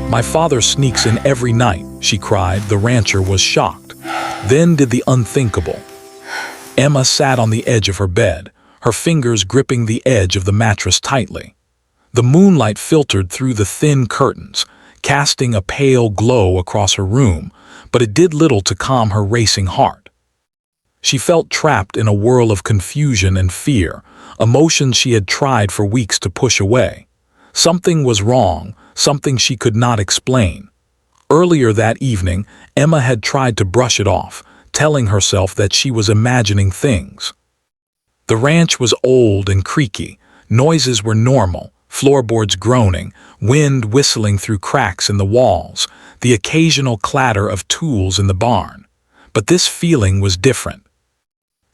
"My father sneaks in every night," she cried. The rancher was shocked. Then did the unthinkable. Emma sat on the edge of her bed, her fingers gripping the edge of the mattress tightly. The moonlight filtered through the thin curtains, casting a pale glow across her room, but it did little to calm her racing heart. She felt trapped in a whirl of confusion and fear, emotions she had tried for weeks to push away. Something was wrong, something she could not explain. Earlier that evening, Emma had tried to brush it off, telling herself that she was imagining things. The ranch was old and creaky, noises were normal, floorboards groaning, wind whistling through cracks in the walls, the occasional clatter of tools in the barn. But this feeling was different.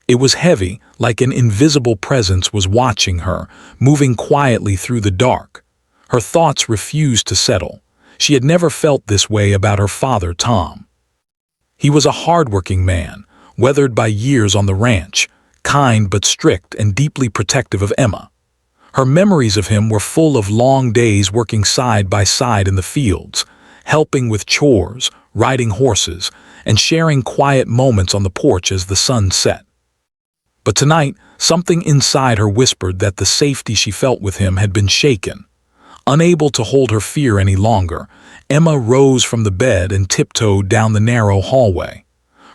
It was heavy, like an invisible presence was watching her, moving quietly through the dark. Her thoughts refused to settle. She had never felt this way about her father, Tom. He was a hardworking man, weathered by years on the ranch, kind but strict and deeply protective of Emma. Her memories of him were full of long days working side by side in the fields, helping with chores, riding horses, and sharing quiet moments on the porch as the sun set. But tonight, something inside her whispered that the safety she felt with him had been shaken. Unable to hold her fear any longer, Emma rose from the bed and tiptoed down the narrow hallway.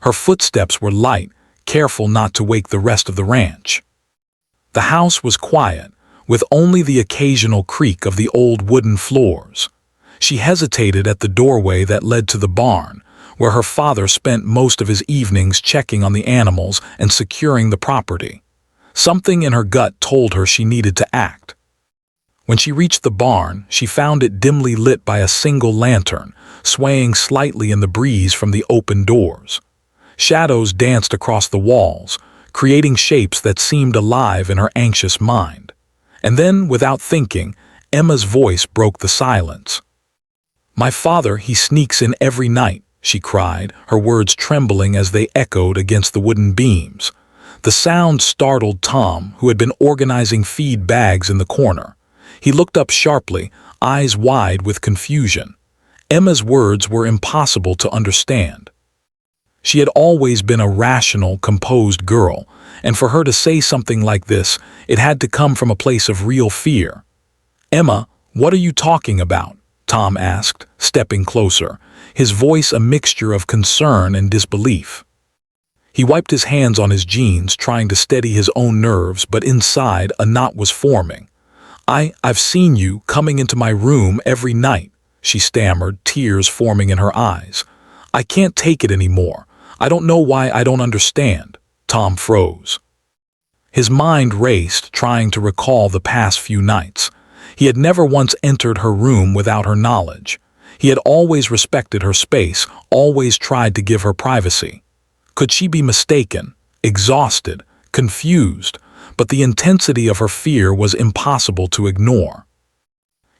Her footsteps were light, careful not to wake the rest of the ranch. The house was quiet, with only the occasional creak of the old wooden floors. She hesitated at the doorway that led to the barn, where her father spent most of his evenings checking on the animals and securing the property. Something in her gut told her she needed to act. When she reached the barn, she found it dimly lit by a single lantern, swaying slightly in the breeze from the open doors. Shadows danced across the walls, creating shapes that seemed alive in her anxious mind. And then, without thinking, Emma's voice broke the silence. "My father, he sneaks in every night," she cried, her words trembling as they echoed against the wooden beams. The sound startled Tom, who had been organizing feed bags in the corner. He looked up sharply, eyes wide with confusion. Emma's words were impossible to understand. She had always been a rational, composed girl, and for her to say something like this, it had to come from a place of real fear. "Emma, what are you talking about?" Tom asked, stepping closer, his voice a mixture of concern and disbelief. He wiped his hands on his jeans, trying to steady his own nerves, but inside a knot was forming. I've seen you coming into my room every night," she stammered, tears forming in her eyes. "I can't take it anymore. I don't know why, I don't understand." Tom froze. His mind raced, trying to recall the past few nights. He had never once entered her room without her knowledge. He had always respected her space, always tried to give her privacy. Could she be mistaken, exhausted, confused? But the intensity of her fear was impossible to ignore.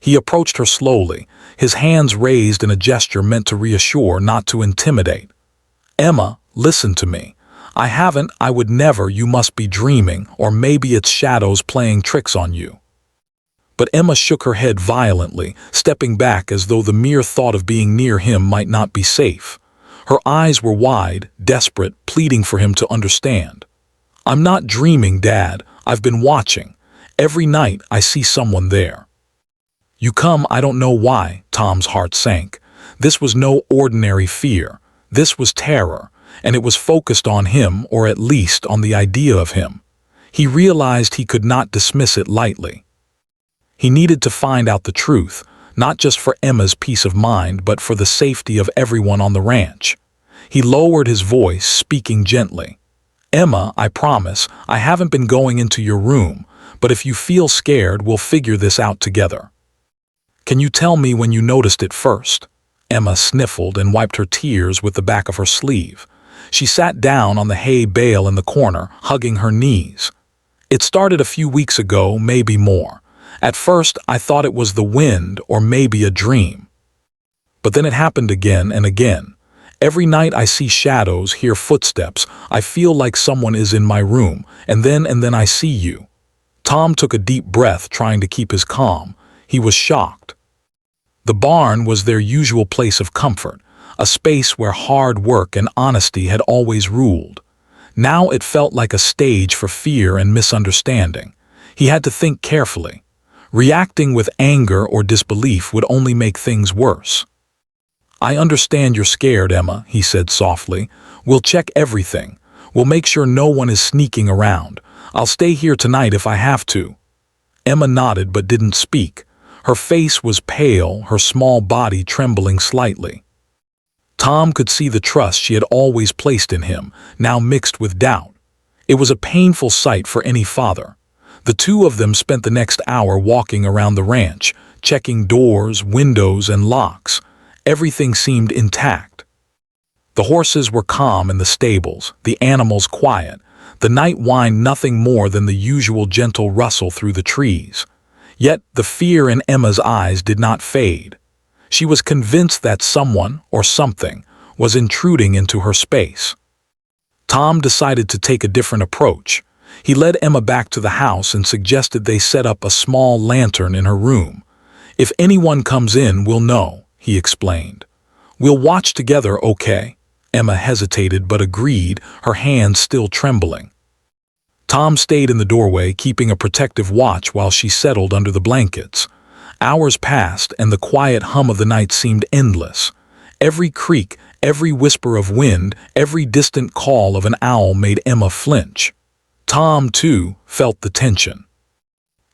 He approached her slowly, his hands raised in a gesture meant to reassure, not to intimidate. "Emma, listen to me. I would never, you must be dreaming, or maybe it's shadows playing tricks on you." But Emma shook her head violently, stepping back as though the mere thought of being near him might not be safe. Her eyes were wide, desperate, pleading for him to understand. "I'm not dreaming, Dad. I've been watching. Every night I see someone there." "You come, I don't know why." Tom's heart sank. This was no ordinary fear. This was terror, and it was focused on him, or at least on the idea of him. He realized he could not dismiss it lightly. He needed to find out the truth, not just for Emma's peace of mind, but for the safety of everyone on the ranch. He lowered his voice, speaking gently. "Emma, I promise, I haven't been going into your room, but if you feel scared, we'll figure this out together." "Can you tell me when you noticed it first?" Emma sniffled and wiped her tears with the back of her sleeve. She sat down on the hay bale in the corner, hugging her knees. "It started a few weeks ago, maybe more. At first, I thought it was the wind or maybe a dream. But then it happened again and again. Every night I see shadows, hear footsteps, I feel like someone is in my room, and then I see you." Tom took a deep breath, trying to keep his calm. He was shocked. The barn was their usual place of comfort, a space where hard work and honesty had always ruled. Now it felt like a stage for fear and misunderstanding. He had to think carefully. Reacting with anger or disbelief would only make things worse. "I understand you're scared, Emma," he said softly. "We'll check everything. We'll make sure no one is sneaking around. I'll stay here tonight if I have to." Emma nodded but didn't speak. Her face was pale, her small body trembling slightly. Tom could see the trust she had always placed in him, now mixed with doubt. It was a painful sight for any father. The two of them spent the next hour walking around the ranch, checking doors, windows, and locks. Everything seemed intact. The horses were calm in the stables, the animals quiet. The night whined nothing more than the usual gentle rustle through the trees. Yet the fear in Emma's eyes did not fade. She was convinced that someone, or something, was intruding into her space. Tom decided to take a different approach. He led Emma back to the house and suggested they set up a small lantern in her room. "If anyone comes in, we'll know," he explained. "We'll watch together, okay?" Emma hesitated but agreed, her hands still trembling. Tom stayed in the doorway, keeping a protective watch while she settled under the blankets. Hours passed, and the quiet hum of the night seemed endless. Every creak, every whisper of wind, every distant call of an owl made Emma flinch. Tom, too, felt the tension.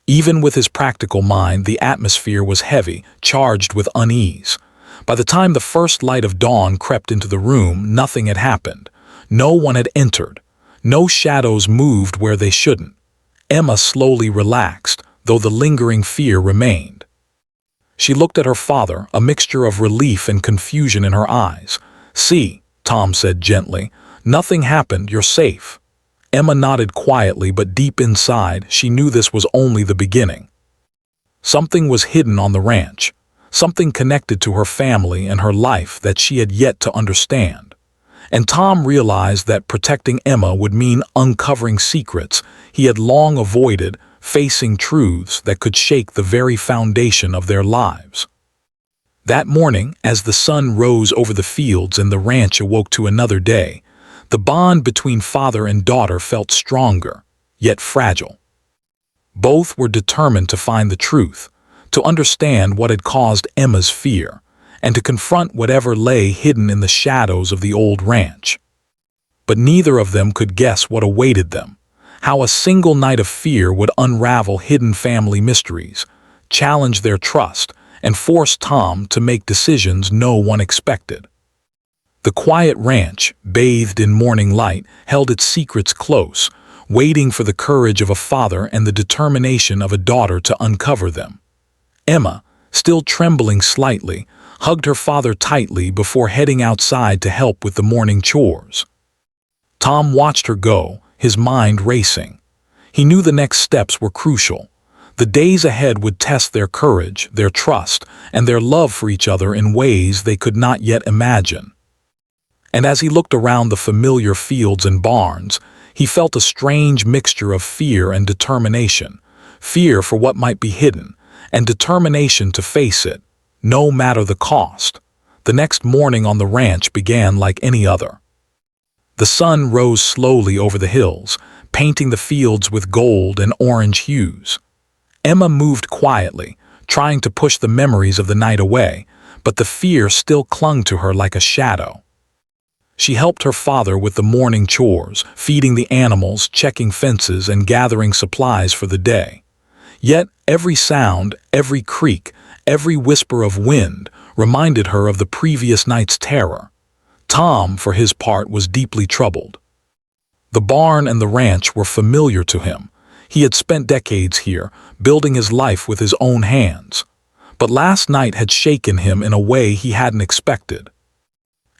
Even with his practical mind, the atmosphere was heavy, charged with unease. By the time the first light of dawn crept into the room, nothing had happened. No one had entered. No shadows moved where they shouldn't. Emma slowly relaxed, though the lingering fear remained. She looked at her father, a mixture of relief and confusion in her eyes. "See," Tom said gently, "nothing happened, you're safe." Emma nodded quietly, but deep inside, she knew this was only the beginning. Something was hidden on the ranch, something connected to her family and her life that she had yet to understand. And Tom realized that protecting Emma would mean uncovering secrets he had long avoided, facing truths that could shake the very foundation of their lives. That morning, as the sun rose over the fields and the ranch awoke to another day, the bond between father and daughter felt stronger, yet fragile. Both were determined to find the truth, to understand what had caused Emma's fear, and to confront whatever lay hidden in the shadows of the old ranch. But neither of them could guess what awaited them, how a single night of fear would unravel hidden family mysteries, challenge their trust, and force Tom to make decisions no one expected. The quiet ranch, bathed in morning light, held its secrets close, waiting for the courage of a father and the determination of a daughter to uncover them. Emma, still trembling slightly, hugged her father tightly before heading outside to help with the morning chores. Tom watched her go, his mind racing. He knew the next steps were crucial. The days ahead would test their courage, their trust, and their love for each other in ways they could not yet imagine. And as he looked around the familiar fields and barns, he felt a strange mixture of fear and determination. Fear for what might be hidden, and determination to face it, no matter the cost. The next morning on the ranch began like any other. The sun rose slowly over the hills, painting the fields with gold and orange hues. Emma moved quietly, trying to push the memories of the night away, but the fear still clung to her like a shadow. She helped her father with the morning chores, feeding the animals, checking fences, and gathering supplies for the day. Yet every sound, every creak, every whisper of wind reminded her of the previous night's terror. Tom, for his part, was deeply troubled. The barn and the ranch were familiar to him. He had spent decades here, building his life with his own hands. But last night had shaken him in a way he hadn't expected.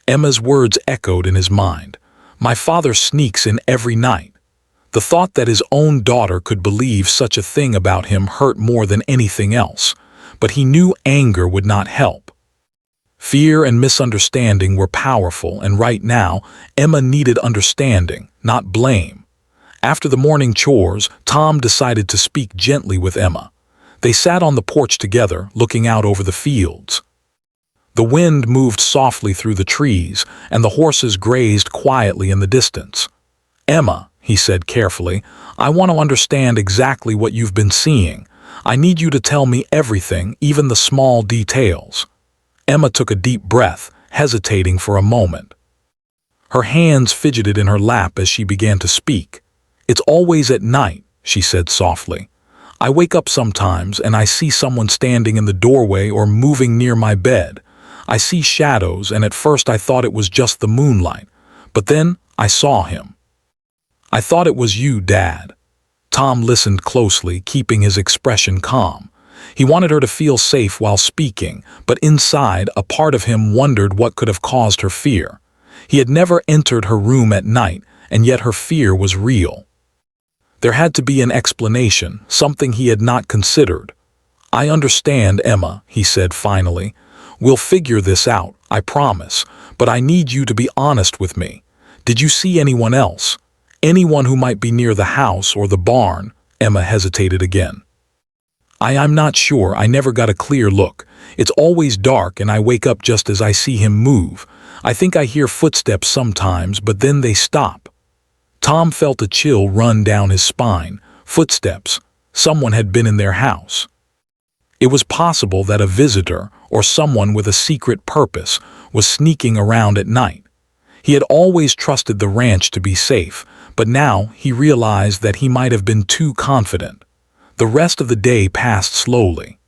Emma's words echoed in his mind. "My father sneaks in every night." The thought that his own daughter could believe such a thing about him hurt more than anything else, but he knew anger would not help. Fear and misunderstanding were powerful, and right now, Emma needed understanding, not blame. After the morning chores, Tom decided to speak gently with Emma. They sat on the porch together, looking out over the fields. The wind moved softly through the trees, and the horses grazed quietly in the distance. "Emma," he said carefully, "I want to understand exactly what you've been seeing. I need you to tell me everything, even the small details." Emma took a deep breath, hesitating for a moment. Her hands fidgeted in her lap as she began to speak. "It's always at night," she said softly. "I wake up sometimes and I see someone standing in the doorway or moving near my bed. I see shadows, and at first I thought it was just the moonlight, but then I saw him." "I thought it was you, Dad." Tom listened closely, keeping his expression calm. He wanted her to feel safe while speaking, but inside, a part of him wondered what could have caused her fear. He had never entered her room at night, and yet her fear was real. There had to be an explanation, something he had not considered. "I understand, Emma," he said finally. "We'll figure this out, I promise, but I need you to be honest with me. Did you see anyone else? Anyone who might be near the house or the barn?" Emma hesitated again. I'm not sure. I never got a clear look. It's always dark and I wake up just as I see him move. I think I hear footsteps sometimes, but then they stop." Tom felt a chill run down his spine. Footsteps. Someone had been in their house. It was possible that a visitor, or someone with a secret purpose, was sneaking around at night. He had always trusted the ranch to be safe, but now he realized that he might have been too confident. The rest of the day passed slowly.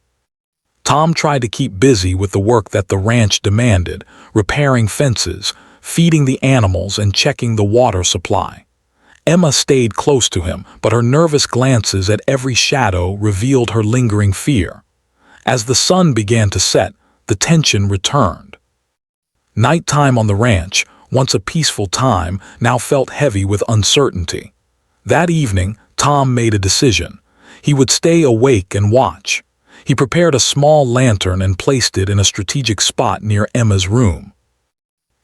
Tom tried to keep busy with the work that the ranch demanded, repairing fences, feeding the animals, and checking the water supply. Emma stayed close to him, but her nervous glances at every shadow revealed her lingering fear. As the sun began to set, the tension returned. Nighttime on the ranch, once a peaceful time, now felt heavy with uncertainty. That evening, Tom made a decision. He would stay awake and watch. He prepared a small lantern and placed it in a strategic spot near Emma's room.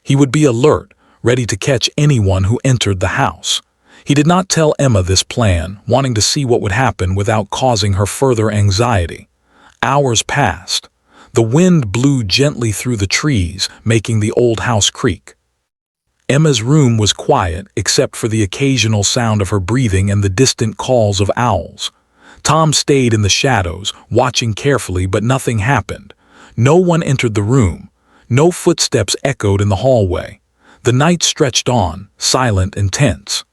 He would be alert, ready to catch anyone who entered the house. He did not tell Emma this plan, wanting to see what would happen without causing her further anxiety. Hours passed. The wind blew gently through the trees, making the old house creak. Emma's room was quiet, except for the occasional sound of her breathing and the distant calls of owls. Tom stayed in the shadows, watching carefully, but nothing happened. No one entered the room. No footsteps echoed in the hallway. The night stretched on, silent and tense.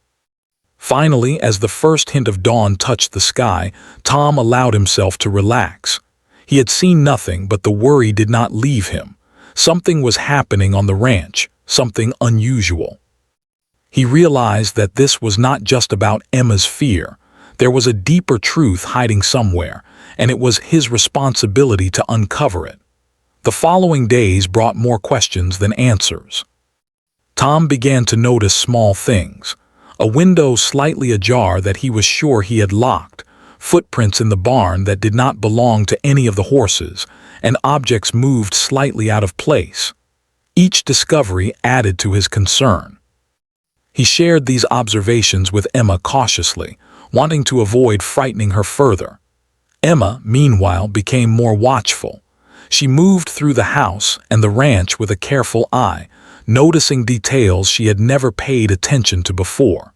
Finally, as the first hint of dawn touched the sky, Tom allowed himself to relax. He had seen nothing, but the worry did not leave him. Something was happening on the ranch, something unusual. He realized that this was not just about Emma's fear. There was a deeper truth hiding somewhere, and it was his responsibility to uncover it. The following days brought more questions than answers. Tom began to notice small things. A window slightly ajar that he was sure he had locked, footprints in the barn that did not belong to any of the horses, and objects moved slightly out of place. Each discovery added to his concern. He shared these observations with Emma cautiously, wanting to avoid frightening her further. Emma, meanwhile, became more watchful. She moved through the house and the ranch with a careful eye, noticing details she had never paid attention to before.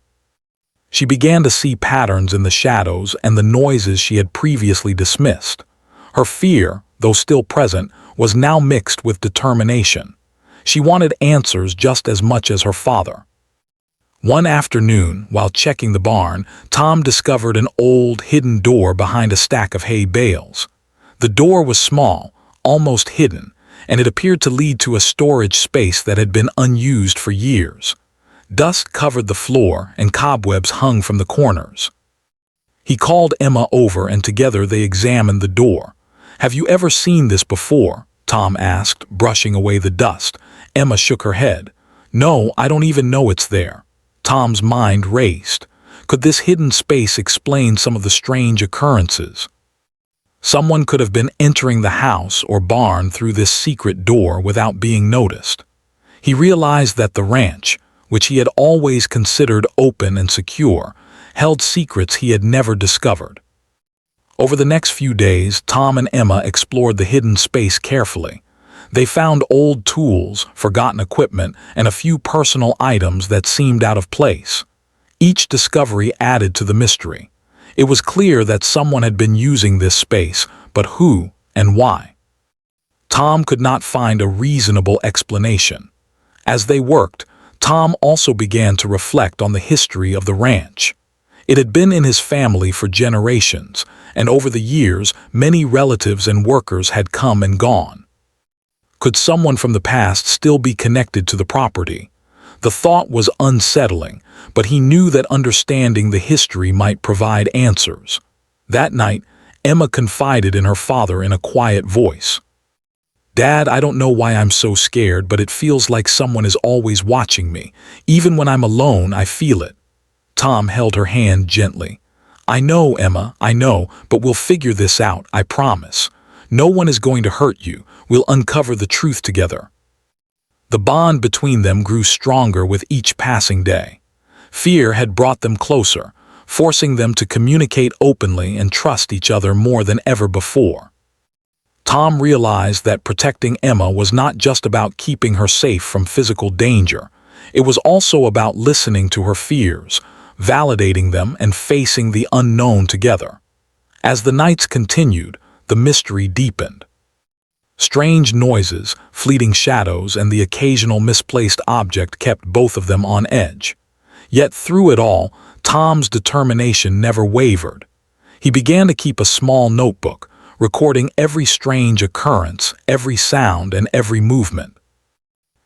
She began to see patterns in the shadows and the noises she had previously dismissed. Her fear, though still present, was now mixed with determination. She wanted answers just as much as her father. One afternoon, while checking the barn, Tom discovered an old, hidden door behind a stack of hay bales. The door was small, almost hidden, and it appeared to lead to a storage space that had been unused for years. Dust covered the floor and cobwebs hung from the corners. He called Emma over and together they examined the door. "Have you ever seen this before?" Tom asked, brushing away the dust. Emma shook her head. "No, I don't even know it's there." Tom's mind raced. Could this hidden space explain some of the strange occurrences? Someone could have been entering the house or barn through this secret door without being noticed. He realized that the ranch, which he had always considered open and secure, held secrets he had never discovered. Over the next few days, Tom and Emma explored the hidden space carefully. They found old tools, forgotten equipment, and a few personal items that seemed out of place. Each discovery added to the mystery. It was clear that someone had been using this space, but who and why? Tom could not find a reasonable explanation. As they worked, Tom also began to reflect on the history of the ranch. It had been in his family for generations, and over the years, many relatives and workers had come and gone. Could someone from the past still be connected to the property? The thought was unsettling, but he knew that understanding the history might provide answers. That night, Emma confided in her father in a quiet voice. "Dad, I don't know why I'm so scared, but it feels like someone is always watching me. Even when I'm alone, I feel it." Tom held her hand gently. "I know, Emma, I know, but we'll figure this out, I promise. No one is going to hurt you. We'll uncover the truth together." The bond between them grew stronger with each passing day. Fear had brought them closer, forcing them to communicate openly and trust each other more than ever before. Tom realized that protecting Emma was not just about keeping her safe from physical danger. It was also about listening to her fears, validating them, and facing the unknown together. As the nights continued, the mystery deepened. Strange noises, fleeting shadows, and the occasional misplaced object kept both of them on edge. Yet through it all, Tom's determination never wavered. He began to keep a small notebook, recording every strange occurrence, every sound, and every movement.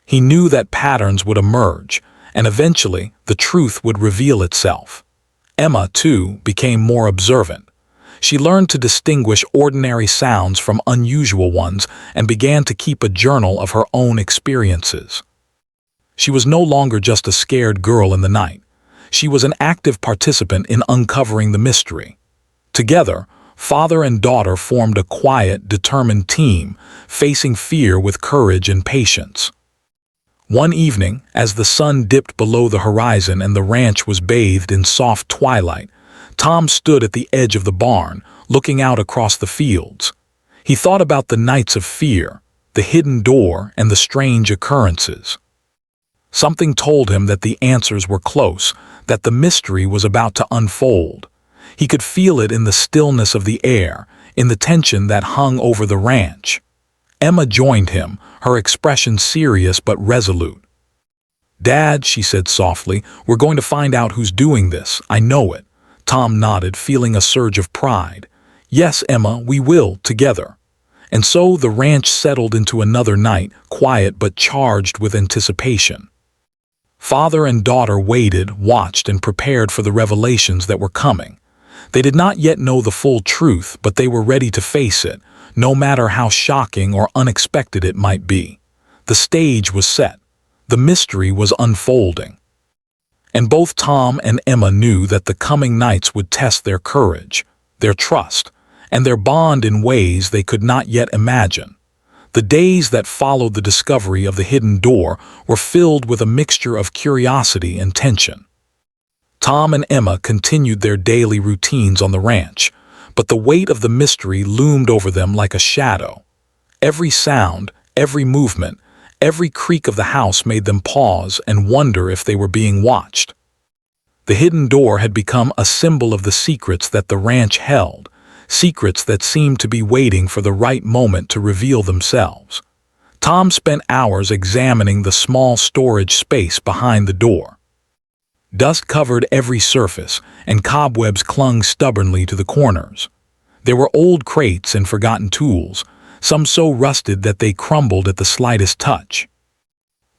He knew that patterns would emerge, and eventually the truth would reveal itself. Emma, too, became more observant. She learned to distinguish ordinary sounds from unusual ones and began to keep a journal of her own experiences. She was no longer just a scared girl in the night. She was an active participant in uncovering the mystery. Together, father and daughter formed a quiet, determined team, facing fear with courage and patience. One evening, as the sun dipped below the horizon and the ranch was bathed in soft twilight, Tom stood at the edge of the barn, looking out across the fields. He thought about the nights of fear, the hidden door, and the strange occurrences. Something told him that the answers were close, that the mystery was about to unfold. He could feel it in the stillness of the air, in the tension that hung over the ranch. Emma joined him, her expression serious but resolute. "Dad," she said softly, "we're going to find out who's doing this. I know it." Tom nodded, feeling a surge of pride. "Yes, Emma, we will, together." And so the ranch settled into another night, quiet but charged with anticipation. Father and daughter waited, watched, and prepared for the revelations that were coming. They did not yet know the full truth, but they were ready to face it, no matter how shocking or unexpected it might be. The stage was set. The mystery was unfolding. And both Tom and Emma knew that the coming nights would test their courage, their trust, and their bond in ways they could not yet imagine. The days that followed the discovery of the hidden door were filled with a mixture of curiosity and tension. Tom and Emma continued their daily routines on the ranch, but the weight of the mystery loomed over them like a shadow. Every sound, every movement, every creak of the house made them pause and wonder if they were being watched. The hidden door had become a symbol of the secrets that the ranch held, secrets that seemed to be waiting for the right moment to reveal themselves. Tom spent hours examining the small storage space behind the door. Dust covered every surface, and cobwebs clung stubbornly to the corners. There were old crates and forgotten tools, some so rusted that they crumbled at the slightest touch.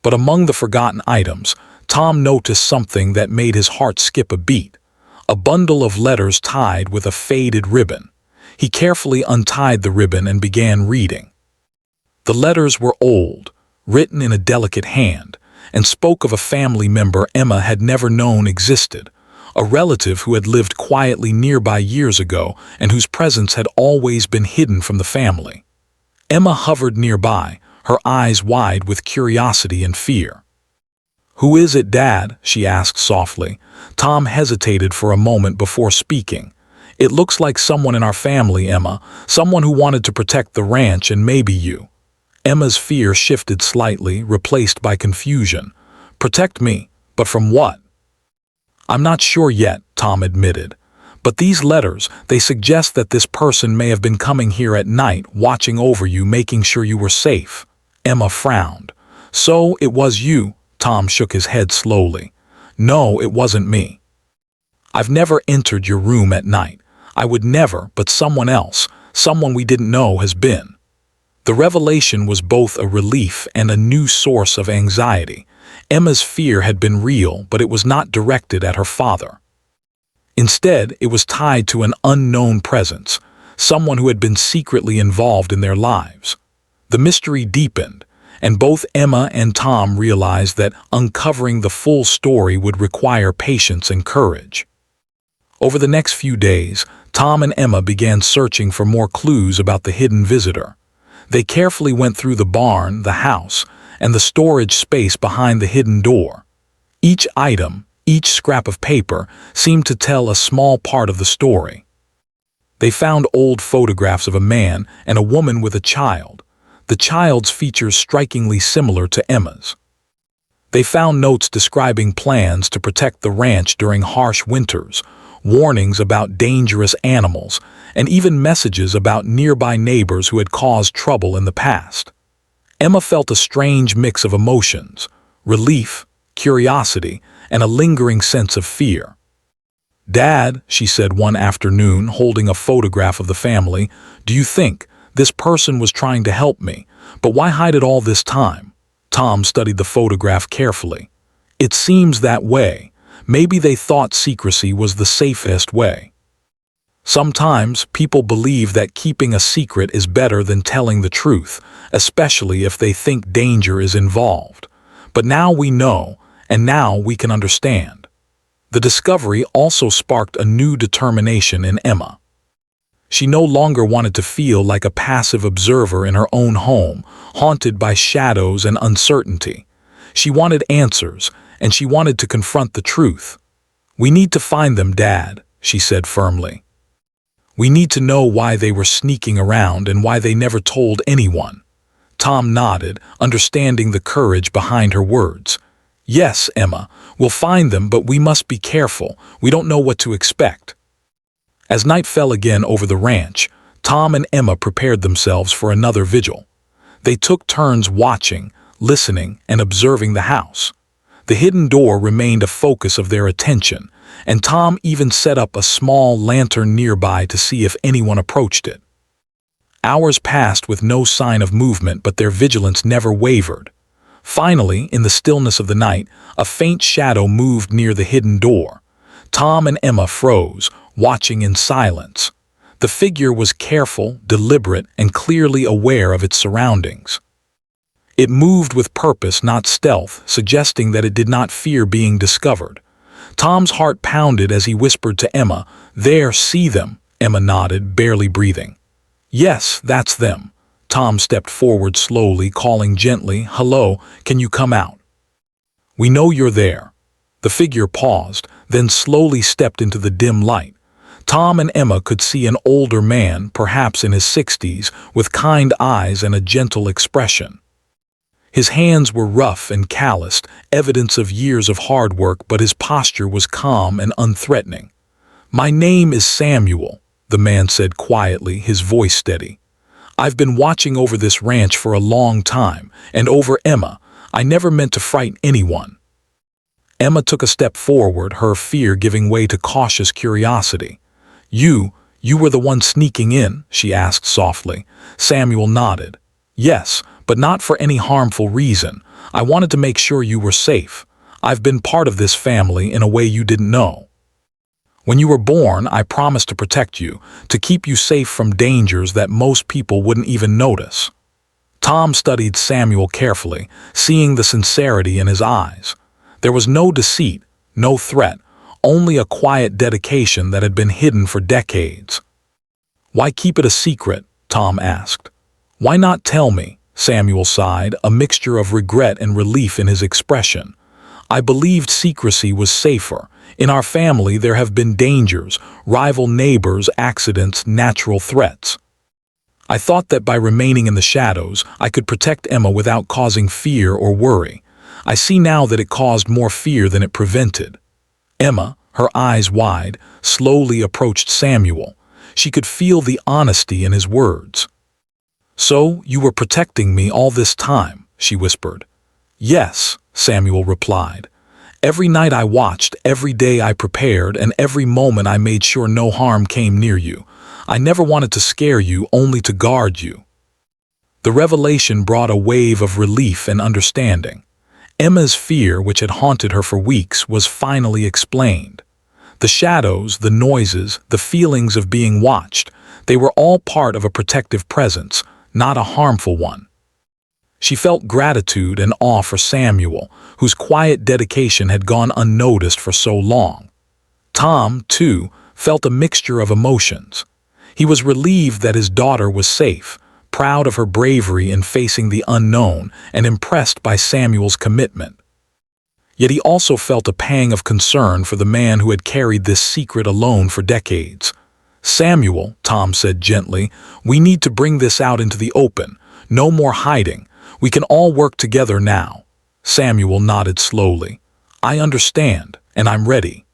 But among the forgotten items, Tom noticed something that made his heart skip a beat: a bundle of letters tied with a faded ribbon. He carefully untied the ribbon and began reading. The letters were old, written in a delicate hand, and spoke of a family member Emma had never known existed, a relative who had lived quietly nearby years ago and whose presence had always been hidden from the family. Emma hovered nearby, her eyes wide with curiosity and fear. "Who is it, Dad?" she asked softly. Tom hesitated for a moment before speaking. "It looks like someone in our family, Emma, someone who wanted to protect the ranch and maybe you." Emma's fear shifted slightly, replaced by confusion. Protect me, but from what? I'm not sure yet, Tom admitted. But these letters, they suggest that this person may have been coming here at night, watching over you, making sure you were safe. Emma frowned. So it was you? Tom shook his head slowly. No, it wasn't me. I've never entered your room at night. I would never, but someone else, someone we didn't know, has been. The revelation was both a relief and a new source of anxiety. Emma's fear had been real, but it was not directed at her father. Instead, it was tied to an unknown presence, someone who had been secretly involved in their lives. The mystery deepened, and both Emma and Tom realized that uncovering the full story would require patience and courage. Over the next few days, Tom and Emma began searching for more clues about the hidden visitor. They carefully went through the barn, the house, and the storage space behind the hidden door. Each item, each scrap of paper, seemed to tell a small part of the story. They found old photographs of a man and a woman with a child, the child's features strikingly similar to Emma's. They found notes describing plans to protect the ranch during harsh winters, warnings about dangerous animals, and even messages about nearby neighbors who had caused trouble in the past. Emma felt a strange mix of emotions: relief, curiosity, and a lingering sense of fear. "Dad," she said one afternoon, holding a photograph of the family, "do you think this person was trying to help me? But why hide it all this time?" Tom studied the photograph carefully. "It seems that way. Maybe they thought secrecy was the safest way. Sometimes people believe that keeping a secret is better than telling the truth, especially if they think danger is involved. But now we know, and now we can understand." The discovery also sparked a new determination in Emma. She no longer wanted to feel like a passive observer in her own home, haunted by shadows and uncertainty. She wanted answers, and she wanted to confront the truth. "We need to find them, Dad," she said firmly. "We need to know why they were sneaking around and why they never told anyone." Tom nodded, understanding the courage behind her words. "Yes, Emma, we'll find them, but we must be careful. We don't know what to expect." As night fell again over the ranch, Tom and Emma prepared themselves for another vigil. They took turns watching, listening, and observing the house. The hidden door remained a focus of their attention, and Tom even set up a small lantern nearby to see if anyone approached it. Hours passed with no sign of movement, but their vigilance never wavered. Finally, in the stillness of the night, a faint shadow moved near the hidden door. Tom and Emma froze, watching in silence. The figure was careful, deliberate, and clearly aware of its surroundings. It moved with purpose, not stealth, suggesting that it did not fear being discovered. Tom's heart pounded as he whispered to Emma, "There, see them." Emma nodded, barely breathing. "Yes, that's them." Tom stepped forward slowly, calling gently, "Hello, can you come out? We know you're there." The figure paused, then slowly stepped into the dim light. Tom and Emma could see an older man, perhaps in his 60s, with kind eyes and a gentle expression. His hands were rough and calloused, evidence of years of hard work, but his posture was calm and unthreatening. "My name is Samuel," the man said quietly, his voice steady. "I've been watching over this ranch for a long time, and over Emma. I never meant to frighten anyone." Emma took a step forward, her fear giving way to cautious curiosity. You were the one sneaking in?" she asked softly. Samuel nodded. "Yes, but not for any harmful reason. I wanted to make sure you were safe. I've been part of this family in a way you didn't know. When you were born, I promised to protect you, to keep you safe from dangers that most people wouldn't even notice." Tom studied Samuel carefully, seeing the sincerity in his eyes. There was no deceit, no threat, only a quiet dedication that had been hidden for decades. "Why keep it a secret?" Tom asked. "Why not tell me?" Samuel sighed, a mixture of regret and relief in his expression. "I believed secrecy was safer. In our family there have been dangers, rival neighbors, accidents, natural threats. I thought that by remaining in the shadows, I could protect Emma without causing fear or worry. I see now that it caused more fear than it prevented. Emma, her eyes wide, slowly approached Samuel. She could feel the honesty in his words. "So, you were protecting me all this time," she whispered. "Yes," Samuel replied. "Every night I watched, every day I prepared, and every moment I made sure no harm came near you. I never wanted to scare you, only to guard you." The revelation brought a wave of relief and understanding. Emma's fear, which had haunted her for weeks, was finally explained. The shadows, the noises, the feelings of being watched, they were all part of a protective presence, not a harmful one. She felt gratitude and awe for Samuel, whose quiet dedication had gone unnoticed for so long. Tom, too, felt a mixture of emotions. He was relieved that his daughter was safe, proud of her bravery in facing the unknown, and impressed by Samuel's commitment. Yet he also felt a pang of concern for the man who had carried this secret alone for decades. "Samuel," Tom said gently, "we need to bring this out into the open. No more hiding. We can all work together now." Samuel nodded slowly. "I understand, and I'm ready.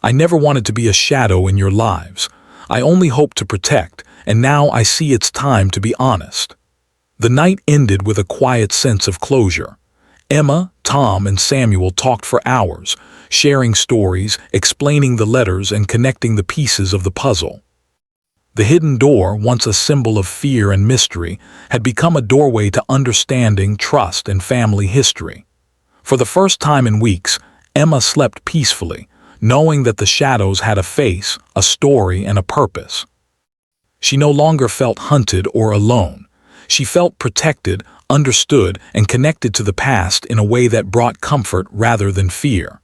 I never wanted to be a shadow in your lives. I only hoped to protect, and now I see it's time to be honest." The night ended with a quiet sense of closure. Emma, Tom, and Samuel talked for hours, sharing stories, explaining the letters, and connecting the pieces of the puzzle. The hidden door, once a symbol of fear and mystery, had become a doorway to understanding, trust, and family history. For the first time in weeks, Emma slept peacefully, knowing that the shadows had a face, a story, and a purpose. She no longer felt hunted or alone. She felt protected, understood, and connected to the past in a way that brought comfort rather than fear.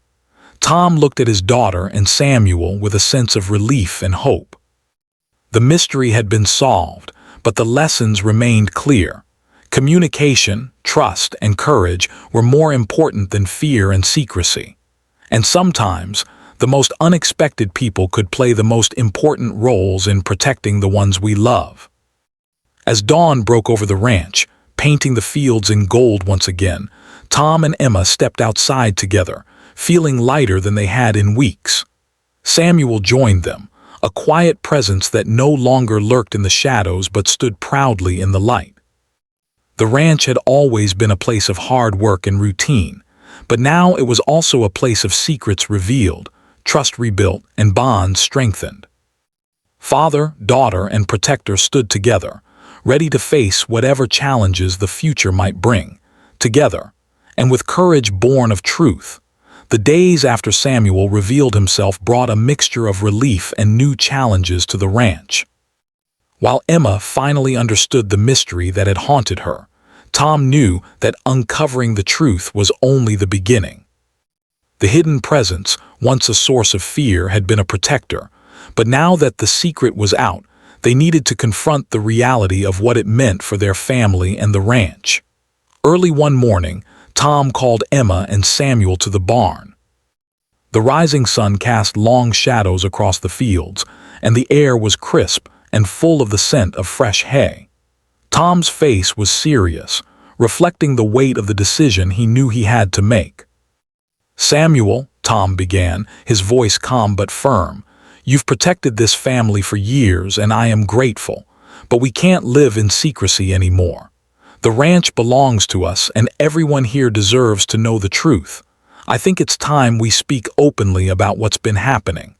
Tom looked at his daughter and Samuel with a sense of relief and hope. The mystery had been solved, but the lessons remained clear. Communication, trust, and courage were more important than fear and secrecy. And sometimes, the most unexpected people could play the most important roles in protecting the ones we love. As dawn broke over the ranch, painting the fields in gold once again, Tom and Emma stepped outside together, feeling lighter than they had in weeks. Samuel joined them, a quiet presence that no longer lurked in the shadows but stood proudly in the light. The ranch had always been a place of hard work and routine, but now it was also a place of secrets revealed, trust rebuilt, and bonds strengthened. Father, daughter, and protector stood together, ready to face whatever challenges the future might bring, together, and with courage born of truth. The days after Samuel revealed himself brought a mixture of relief and new challenges to the ranch. While Emma finally understood the mystery that had haunted her, Tom knew that uncovering the truth was only the beginning. The hidden presence, once a source of fear, had been a protector, but now that the secret was out, they needed to confront the reality of what it meant for their family and the ranch. Early one morning, Tom called Emma and Samuel to the barn. The rising sun cast long shadows across the fields, and the air was crisp and full of the scent of fresh hay. Tom's face was serious, reflecting the weight of the decision he knew he had to make. "Samuel," Tom began, his voice calm but firm, "you've protected this family for years, and I am grateful, but we can't live in secrecy anymore. The ranch belongs to us, and everyone here deserves to know the truth. I think it's time we speak openly about what's been happening."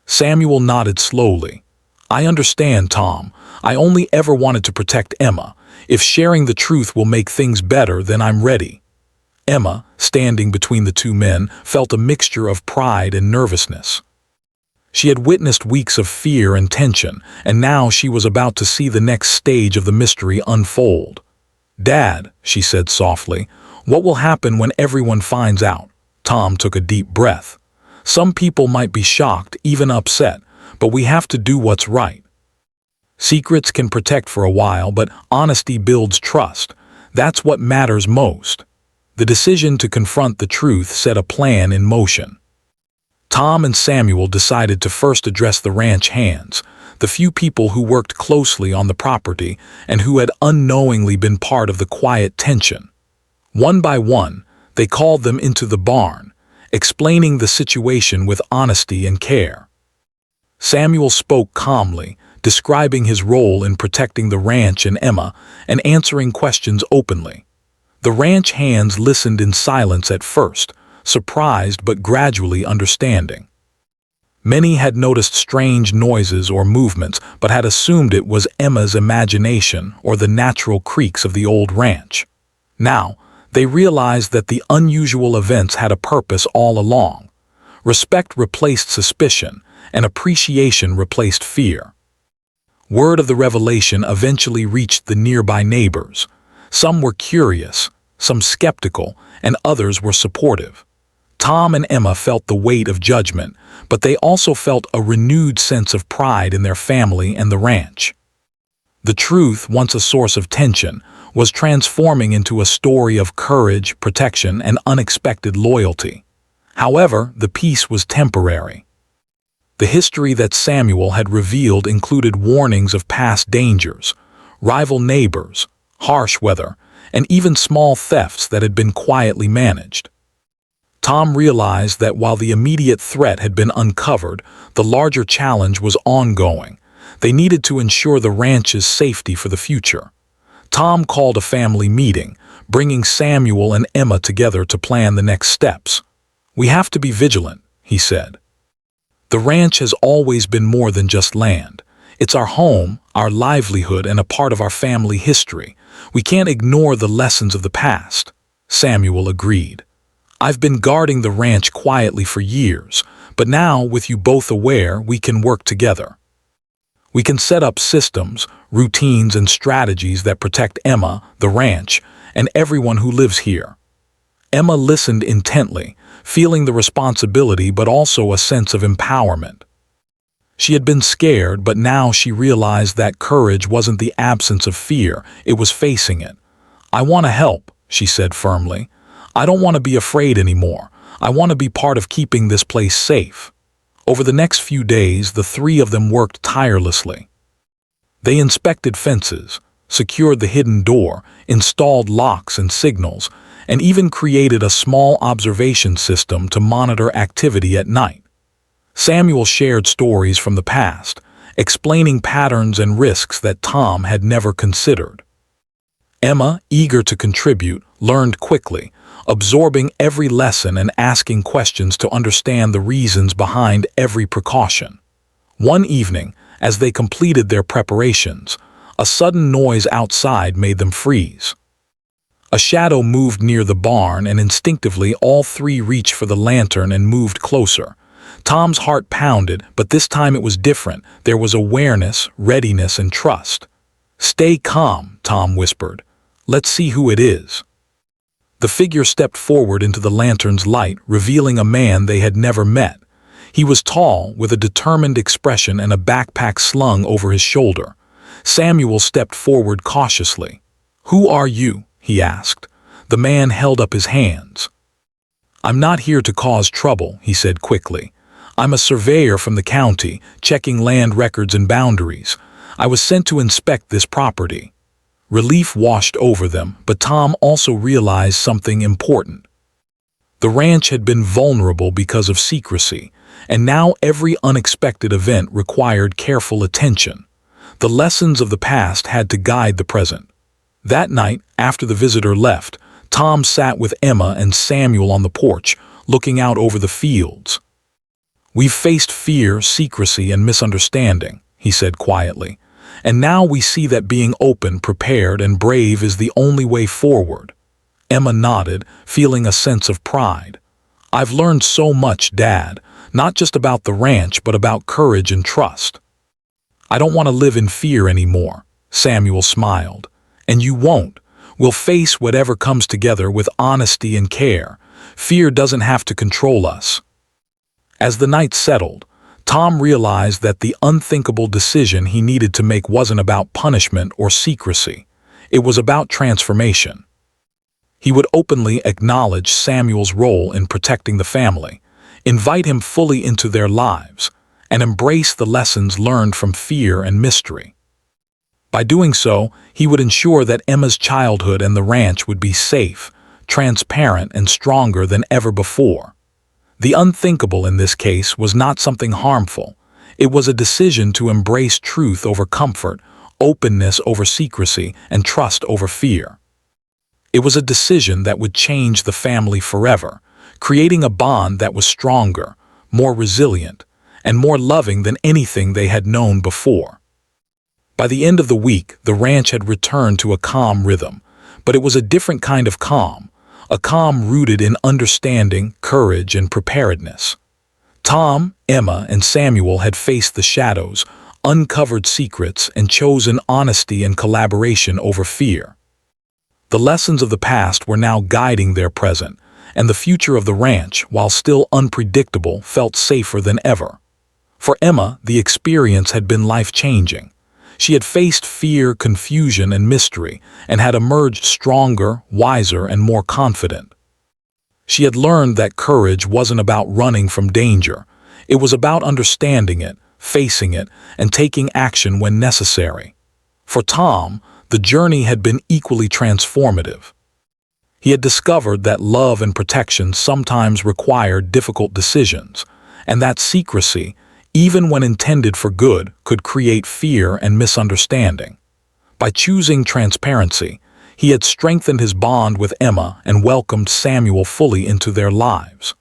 Samuel nodded slowly. "I understand, Tom. I only ever wanted to protect Emma. If sharing the truth will make things better, then I'm ready." Emma, standing between the two men, felt a mixture of pride and nervousness. She had witnessed weeks of fear and tension, and now she was about to see the next stage of the mystery unfold. "Dad," she said softly, "what will happen when everyone finds out?" Tom took a deep breath. "Some people might be shocked, even upset, but we have to do what's right. Secrets can protect for a while, but honesty builds trust. That's what matters most." The decision to confront the truth set a plan in motion. Tom and Samuel decided to first address the ranch hands, the few people who worked closely on the property and who had unknowingly been part of the quiet tension. One by one, they called them into the barn, explaining the situation with honesty and care. Samuel spoke calmly, describing his role in protecting the ranch and Emma, and answering questions openly. The ranch hands listened in silence at first, surprised but gradually understanding. Many had noticed strange noises or movements, but had assumed it was Emma's imagination or the natural creaks of the old ranch. Now, they realized that the unusual events had a purpose all along. Respect replaced suspicion, and appreciation replaced fear. Word of the revelation eventually reached the nearby neighbors. Some were curious, some skeptical, and others were supportive. Tom and Emma felt the weight of judgment, but they also felt a renewed sense of pride in their family and the ranch. The truth, once a source of tension, was transforming into a story of courage, protection, and unexpected loyalty. However, the peace was temporary. The history that Samuel had revealed included warnings of past dangers, rival neighbors, harsh weather, and even small thefts that had been quietly managed. Tom realized that while the immediate threat had been uncovered, the larger challenge was ongoing. They needed to ensure the ranch's safety for the future. Tom called a family meeting, bringing Samuel and Emma together to plan the next steps. "We have to be vigilant," he said. "The ranch has always been more than just land. It's our home, our livelihood, and a part of our family history. We can't ignore the lessons of the past." Samuel agreed. "I've been guarding the ranch quietly for years, but now, with you both aware, we can work together. We can set up systems, routines, and strategies that protect Emma, the ranch, and everyone who lives here." Emma listened intently, feeling the responsibility but also a sense of empowerment. She had been scared, but now she realized that courage wasn't the absence of fear, it was facing it. "I want to help," she said firmly. "I don't want to be afraid anymore. I want to be part of keeping this place safe." Over the next few days, the three of them worked tirelessly. They inspected fences, secured the hidden door, installed locks and signals, and even created a small observation system to monitor activity at night. Samuel shared stories from the past, explaining patterns and risks that Tom had never considered. Emma, eager to contribute, learned quickly, absorbing every lesson and asking questions to understand the reasons behind every precaution. One evening, as they completed their preparations, a sudden noise outside made them freeze. A shadow moved near the barn, and instinctively all three reached for the lantern and moved closer. Tom's heart pounded, but this time it was different. There was awareness, readiness, and trust. "Stay calm," Tom whispered. "Let's see who it is." The figure stepped forward into the lantern's light, revealing a man they had never met. He was tall, with a determined expression and a backpack slung over his shoulder. Samuel stepped forward cautiously. "Who are you?" he asked. The man held up his hands. "I'm not here to cause trouble," he said quickly. "I'm a surveyor from the county, checking land records and boundaries. I was sent to inspect this property." Relief washed over them, but Tom also realized something important. The ranch had been vulnerable because of secrecy, and now every unexpected event required careful attention. The lessons of the past had to guide the present. That night, after the visitor left, Tom sat with Emma and Samuel on the porch, looking out over the fields. "We've faced fear, secrecy, and misunderstanding," he said quietly. "And now we see that being open, prepared, and brave is the only way forward." Emma nodded, feeling a sense of pride. "I've learned so much, Dad, not just about the ranch, but about courage and trust." "I don't want to live in fear anymore," Samuel smiled. "And you won't. We'll face whatever comes together with honesty and care. Fear doesn't have to control us." As the night settled, Tom realized that the unthinkable decision he needed to make wasn't about punishment or secrecy. It was about transformation. He would openly acknowledge Samuel's role in protecting the family. invite him fully into their lives, and embrace the lessons learned from fear and mystery. By doing so, he would ensure that Emma's childhood and the ranch would be safe, transparent, and stronger than ever before. The unthinkable in this case was not something harmful. It was a decision to embrace truth over comfort, openness over secrecy, and trust over fear. It was a decision that would change the family forever, creating a bond that was stronger, more resilient, and more loving than anything they had known before. By the end of the week, the ranch had returned to a calm rhythm, but it was a different kind of calm, a calm rooted in understanding, courage, and preparedness. Tom, Emma, and Samuel had faced the shadows, uncovered secrets, and chosen honesty and collaboration over fear. The lessons of the past were now guiding their present, and the future of the ranch, while still unpredictable, felt safer than ever. For Emma, the experience had been life-changing. She had faced fear, confusion, and mystery, and had emerged stronger, wiser, and more confident. She had learned that courage wasn't about running from danger. It was about understanding it, facing it, and taking action when necessary. For Tom, the journey had been equally transformative. He had discovered that love and protection sometimes required difficult decisions, and that secrecy, even when intended for good, could create fear and misunderstanding. By choosing transparency, he had strengthened his bond with Emma and welcomed Samuel fully into their lives.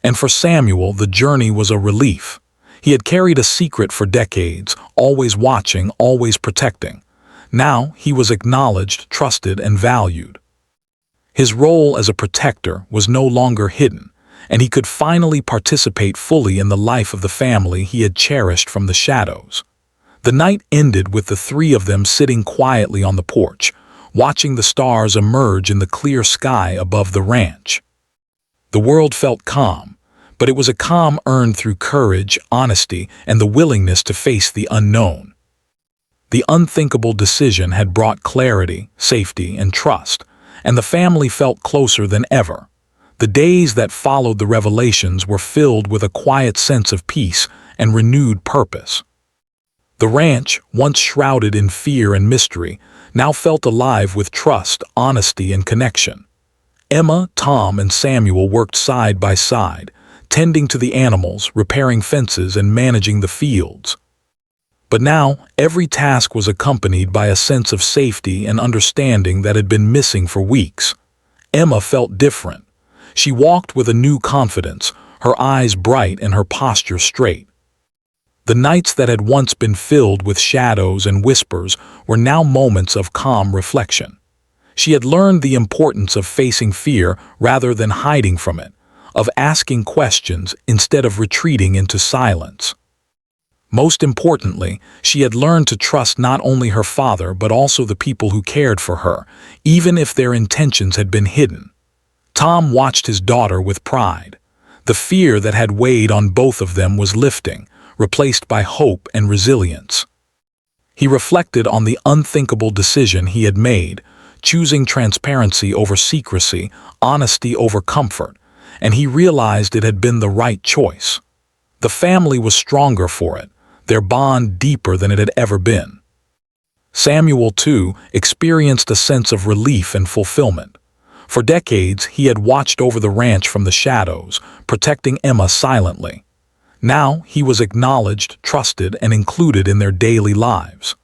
And for Samuel, the journey was a relief. He had carried a secret for decades, always watching, always protecting. Now he was acknowledged, trusted, and valued. His role as a protector was no longer hidden, and he could finally participate fully in the life of the family he had cherished from the shadows. The night ended with the three of them sitting quietly on the porch, watching the stars emerge in the clear sky above the ranch. The world felt calm, but it was a calm earned through courage, honesty, and the willingness to face the unknown. The unthinkable decision had brought clarity, safety, and trust, and the family felt closer than ever. The days that followed the revelations were filled with a quiet sense of peace and renewed purpose. The ranch, once shrouded in fear and mystery, now felt alive with trust, honesty, and connection. Emma, Tom, and Samuel worked side by side, tending to the animals, repairing fences, and managing the fields. But now, every task was accompanied by a sense of safety and understanding that had been missing for weeks. Emma felt different. She walked with a new confidence, her eyes bright and her posture straight. The nights that had once been filled with shadows and whispers were now moments of calm reflection. She had learned the importance of facing fear rather than hiding from it, of asking questions instead of retreating into silence. Most importantly, she had learned to trust not only her father but also the people who cared for her, even if their intentions had been hidden. Tom watched his daughter with pride. The fear that had weighed on both of them was lifting, replaced by hope and resilience. He reflected on the unthinkable decision he had made, choosing transparency over secrecy, honesty over comfort, and he realized it had been the right choice. The family was stronger for it, their bond deeper than it had ever been. Samuel, too, experienced a sense of relief and fulfillment. For decades, he had watched over the ranch from the shadows, protecting Emma silently. Now he was acknowledged, trusted, and included in their daily lives.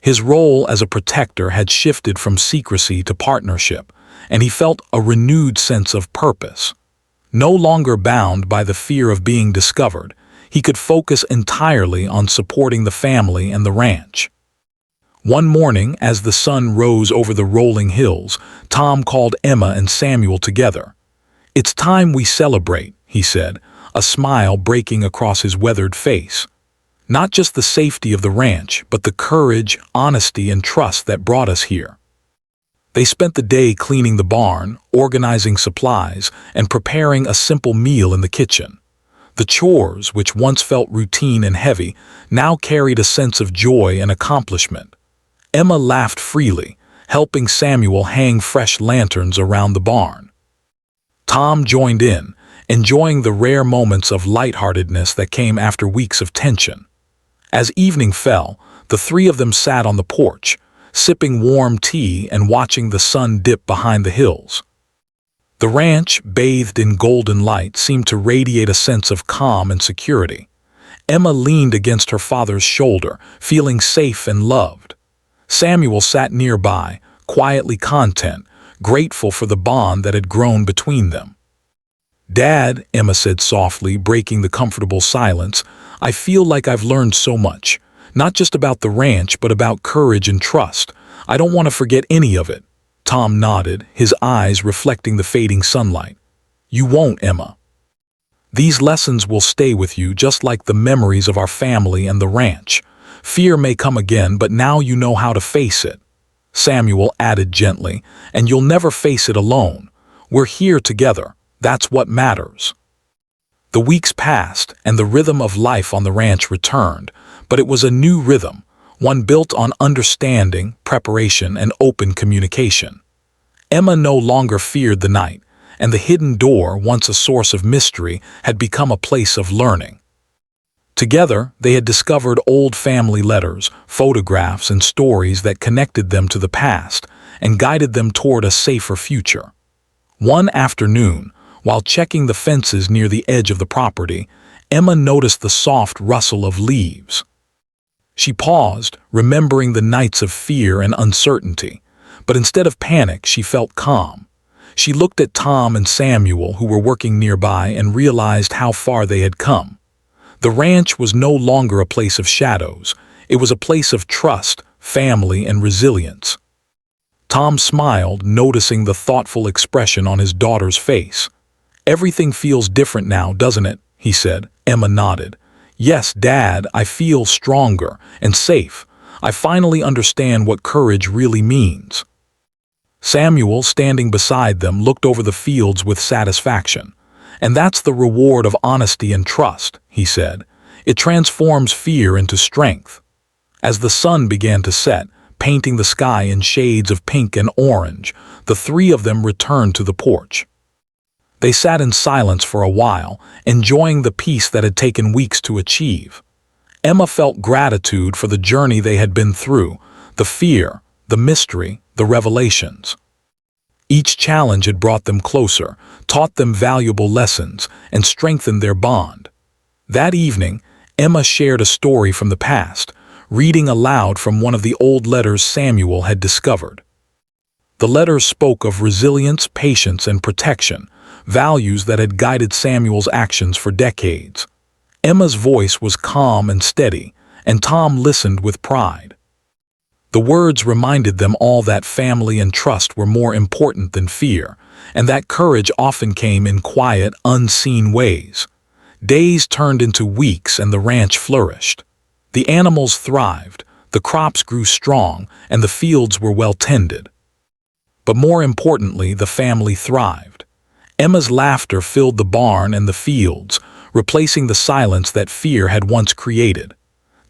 His role as a protector had shifted from secrecy to partnership, and he felt a renewed sense of purpose. No longer bound by the fear of being discovered, he could focus entirely on supporting the family and the ranch. One morning, as the sun rose over the rolling hills, Tom called Emma and Samuel together. "It's time we celebrate," he said, a smile breaking across his weathered face. "Not just the safety of the ranch, but the courage, honesty, and trust that brought us here." They spent the day cleaning the barn, organizing supplies, and preparing a simple meal in the kitchen. The chores, which once felt routine and heavy, now carried a sense of joy and accomplishment. Emma laughed freely, helping Samuel hang fresh lanterns around the barn. Tom joined in, enjoying the rare moments of lightheartedness that came after weeks of tension. As evening fell, the three of them sat on the porch, sipping warm tea and watching the sun dip behind the hills. The ranch, bathed in golden light, seemed to radiate a sense of calm and security. Emma leaned against her father's shoulder, feeling safe and loved. Samuel sat nearby, quietly content, grateful for the bond that had grown between them. "Dad," Emma said softly, breaking the comfortable silence, "I feel like I've learned so much, not just about the ranch, but about courage and trust. I don't want to forget any of it." Tom nodded, his eyes reflecting the fading sunlight. "You won't, Emma. These lessons will stay with you just like the memories of our family and the ranch. Fear may come again, but now you know how to face it." Samuel added gently, "And you'll never face it alone. We're here together. That's what matters." The weeks passed, and the rhythm of life on the ranch returned, but it was a new rhythm, one built on understanding, preparation, and open communication. Emma no longer feared the night, and the hidden door, once a source of mystery, had become a place of learning. Together, they had discovered old family letters, photographs, and stories that connected them to the past and guided them toward a safer future. One afternoon, while checking the fences near the edge of the property, Emma noticed the soft rustle of leaves. She paused, remembering the nights of fear and uncertainty, but instead of panic, she felt calm. She looked at Tom and Samuel, who were working nearby, and realized how far they had come. The ranch was no longer a place of shadows. It was a place of trust, family, and resilience. Tom smiled, noticing the thoughtful expression on his daughter's face. "Everything feels different now, doesn't it?" he said. Emma nodded. "Yes, Dad, I feel stronger and safe. I finally understand what courage really means." Samuel, standing beside them, looked over the fields with satisfaction. "And that's the reward of honesty and trust," he said. "It transforms fear into strength." As the sun began to set, painting the sky in shades of pink and orange, the three of them returned to the porch. They sat in silence for a while, enjoying the peace that had taken weeks to achieve. Emma felt gratitude for the journey they had been through, the fear, the mystery, the revelations. Each challenge had brought them closer, taught them valuable lessons, and strengthened their bond. That evening, Emma shared a story from the past, reading aloud from one of the old letters Samuel had discovered. The letters spoke of resilience, patience, and protection, values that had guided Samuel's actions for decades. Emma's voice was calm and steady, and Tom listened with pride. The words reminded them all that family and trust were more important than fear, and that courage often came in quiet, unseen ways. Days turned into weeks and the ranch flourished. The animals thrived, the crops grew strong, and the fields were well tended. But more importantly, the family thrived. Emma's laughter filled the barn and the fields, replacing the silence that fear had once created.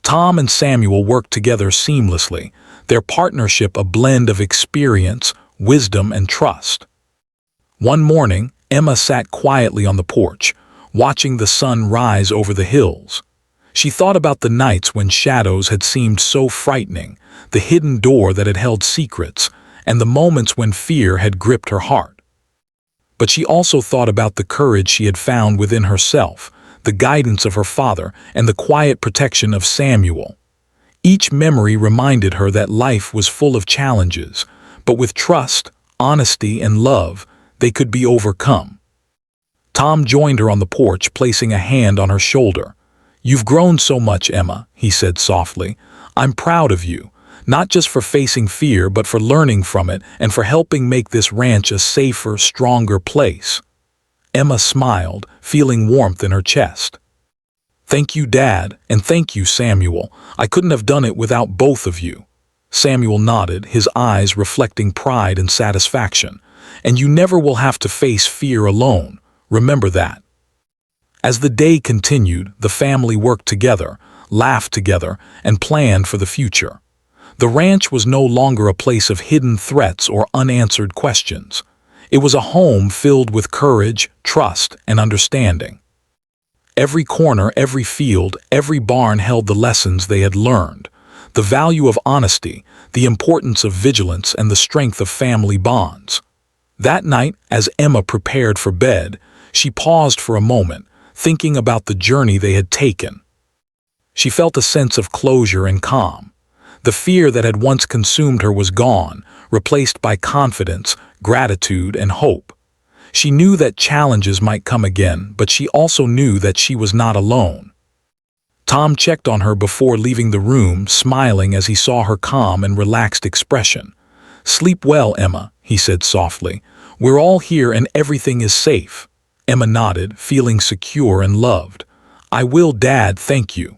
Tom and Samuel worked together seamlessly, their partnership a blend of experience, wisdom, and trust. One morning, Emma sat quietly on the porch, watching the sun rise over the hills. She thought about the nights when shadows had seemed so frightening, the hidden door that had held secrets, and the moments when fear had gripped her heart. But she also thought about the courage she had found within herself, the guidance of her father, and the quiet protection of Samuel. Each memory reminded her that life was full of challenges, but with trust, honesty, and love, they could be overcome. Tom joined her on the porch, placing a hand on her shoulder. "You've grown so much, Emma," he said softly. "I'm proud of you, not just for facing fear, but for learning from it and for helping make this ranch a safer, stronger place." Emma smiled, feeling warmth in her chest. "Thank you, Dad, and thank you, Samuel. I couldn't have done it without both of you." Samuel nodded, his eyes reflecting pride and satisfaction. "And you never will have to face fear alone. Remember that." As the day continued, the family worked together, laughed together, and planned for the future. The ranch was no longer a place of hidden threats or unanswered questions. It was a home filled with courage, trust, and understanding. Every corner, every field, every barn held the lessons they had learned: the value of honesty, the importance of vigilance, and the strength of family bonds. That night, as Emma prepared for bed, she paused for a moment, thinking about the journey they had taken. She felt a sense of closure and calm. The fear that had once consumed her was gone, replaced by confidence, gratitude, and hope. She knew that challenges might come again, but she also knew that she was not alone. Tom checked on her before leaving the room, smiling as he saw her calm and relaxed expression. "Sleep well, Emma," he said softly. "We're all here and everything is safe." Emma nodded, feeling secure and loved. "I will, Dad, thank you."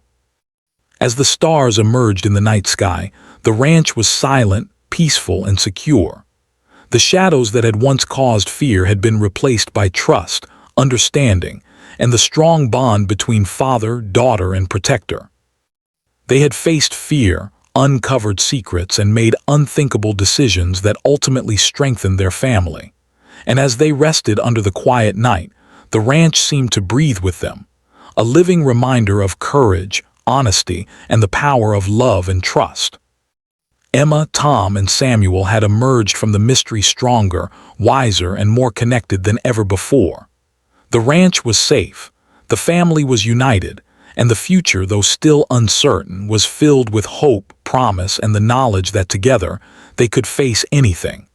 As the stars emerged in the night sky, the ranch was silent, peaceful, and secure. The shadows that had once caused fear had been replaced by trust, understanding, and the strong bond between father, daughter, and protector. They had faced fear, uncovered secrets, and made unthinkable decisions that ultimately strengthened their family. And as they rested under the quiet night, the ranch seemed to breathe with them, a living reminder of courage, honesty, and the power of love and trust. Emma, Tom, and Samuel had emerged from the mystery stronger, wiser, and more connected than ever before. The ranch was safe, the family was united, and the future, though still uncertain, was filled with hope, promise, and the knowledge that together they could face anything.